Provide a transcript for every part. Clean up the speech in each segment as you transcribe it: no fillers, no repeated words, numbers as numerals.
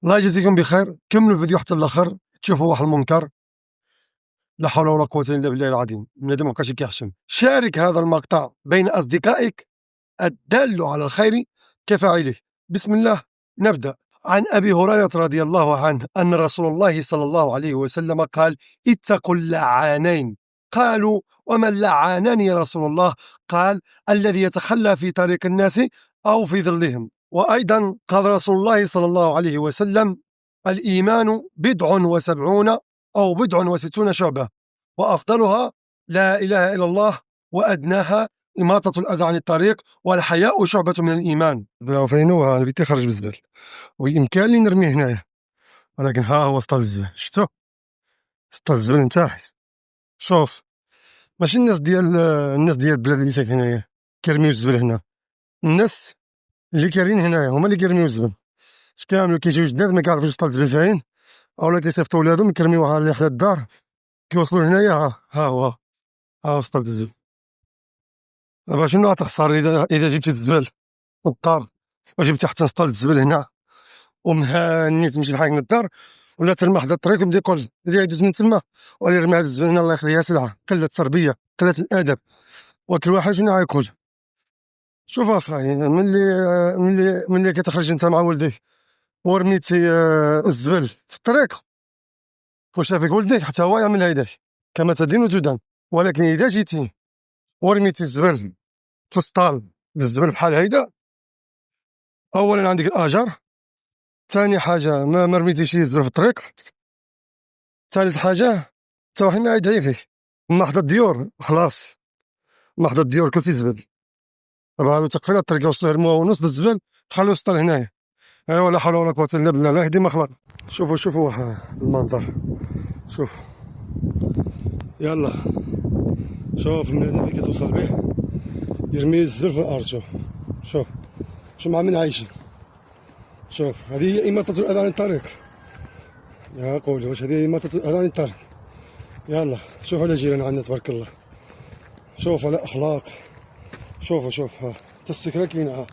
الله يجزيكم بخير. كملوا الفيديو حتى الاخر تشوفوا واحد المنكر. لا حول ولا قوة الا بالله العظيم. بنادم مابقاش كيحشم. شارك هذا المقطع بين اصدقائك الدال على الخير كفاعله. بسم الله. نبدأ. عن أبي هريرة رضي الله عنه أن رسول الله صلى الله عليه وسلم قال: اتقوا اللعانين. قالوا: وما اللعانان يا رسول الله؟ قال: الذي يتخلى في طريق الناس أو في ظلهم. وأيضا قال رسول الله صلى الله عليه وسلم: الإيمان 70 أو 60 شعبة، وأفضلها لا إله إلا الله، وأدناها إماطة الأذى عن الطريق، والحياء شعبة من الإيمان. فينوها أنا بيتي خرج بالزبل ويمكن لي نرميه هنايا، ولكن ها هو سطل الزبل. شفتو سطل الزبل نتاعي. شوف، ماشي الناس ديال البلاد اللي ساكن هنايا كيرميو الزبل هنا. الناس اللي كاينين هنايا هما اللي كيرميو الزبل. كامل كيجيو جداد ما كيعرفوش سطل الزبل فين، اولا كيصيفطوا ولادهم كيرميوها على حدا الدار، كيوصلوا هنايا ها هو سطل الزبل. دابا شنو غتخسر اذا جبتي الزبل للدار وجبتي حتى سطل الزبل هنا ومهاني تمشي بحالك للدار، ولا ترمى حدا الطريق ويبدا يقول اللي يدوز من تما واللي يرمي هاد الزبل هنا الله يخليها سلعه. قله التربيه، قله الادب، وكل واحد شنو غاياكل. شوف اخاي، ملي كتخرج انت مع ولدك ورميتي الزبل في الطريق وشافك ولدك، حتى هو يعمل هيداك كما تدين تدان. ولكن اذا جيتي ورميتي الزبل في السطال بالزبل بحال هيدا، اولا عندك الاجر، ثاني حاجه ما رميتيش الزبل في الطريق، ثالث حاجه حتى واحد ما يدعي فيك. ما حدا الديور خلاص، ما حدا الديور كلشي زبل. دابا هادو تقفيله الطريق وصلوا يرموها ونص بالزبل، خليو السطل هنايا. ايوا لا حول ولا قوه الا بالله، لا يهدي ما خلق. شوفوا المنظر، شوف يلا شوف البنادم فين كتوصل به يرمي الزبل في الارض. شوف مع من عايشين. شوف هذه هي إماطة الأذى عن الطريق. يا قولي واش هذه هي إماطة الأذى عن الطريق؟ يلا شوف على جيران عندنا تبارك الله، شوف على أخلاق. شوفوا ها حتى السكرة كاينة. ها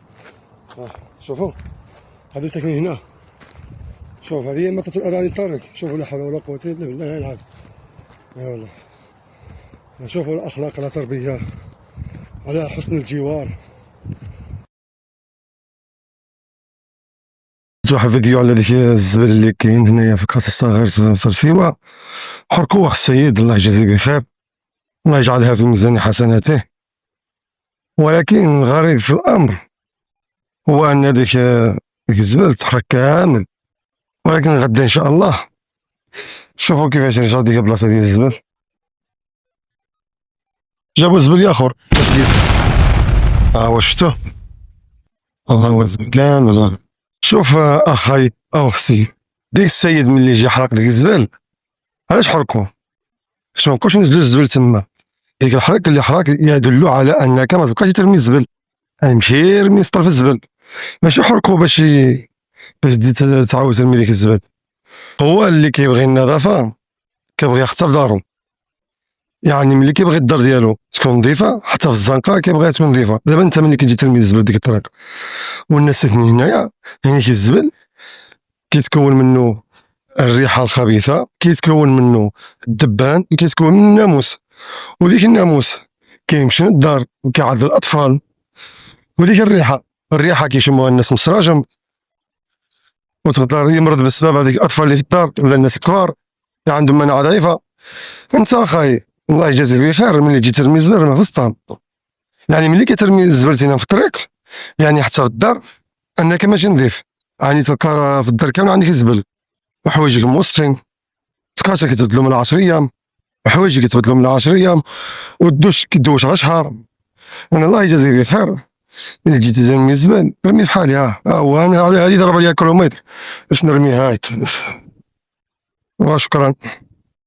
شوفوا هادو ساكنين هنا. شوف هذه هي إماطة الأذى عن الطريق. شوفوا لا حول ولا قوة إلا بالله العظيم. يا والله شوفوا الأخلاق، على تربية، على حسن الجوار. واحد فيديو على ديك الزبل اللي كاين هنايا في كاس الصغير في رسيوة، حرقوه السيد الله يجازيه بخير، الله يجعلها في ميزان حسناته. ولكن الغريب في الامر هو ان ديك الزبل تحرق كامل. ولكن غدا ان شاء الله شوفوا كيفاش رجعوا ديك البلاصه ديال الزبل. جابوا زبل اخر ها هو شفتوه، ها هو الزبل كامل. شوف اخاي او اختي، ديك السيد ملي جا حرق ديك الزبل، علاش حرقوه؟ باش منبقاوش نزلو الزبل تما. ديك الحرق اللي حرق يدل على انك ما تبقاش ترمي الزبل، مشي رمي سطر في الزبل، ماشي حرقو باش تزيد تعاود ترمي ديك الزبل. هو اللي كيبغي النظافه كيبغي حتى في دارو، يعني ملي كيبغي الدار ديالو تكون نظيفه حتى في الزنقه كيبغيها تكون نظيفه. دابا انت ملي كتجي ترمي الزبل ديك الطريق والناس ساكنين هنايا، يعني الزبل كيتكون منه الريحه الخبيثه، كيتكون منه الدبان، كيتكون منه الناموس، وديك الناموس كيمشي للدار وكيعض الاطفال، وديك الريحه كيشموها الناس من السراجم، وتقدر يمرض بسبب هذيك الاطفال اللي في الدار ولا الناس الكبار اللي عندهم مناعه ضعيفه. انت اخاي الله يجازيك بخير، ملي تجي ترمي الزبل رميه في السطال، يعني ملي كترمي الزبل هنا في الطريق يعني حتى في الدار انك ماشي نظيف، يعني تلقى في الدار كامل عندك الزبل، وحوايجك موسخين، تقاشر كتبدلو من 10 ايام، وحوايجك كتبدلو من 10 ايام، والدوش كيدوش على شهر. انا الله يجازيك بخير، ملي جيتي ترمي الزبل رمي بحالي. ها هو انا على هذه ضرب لي كيلومتر باش نرميها. وشكرا.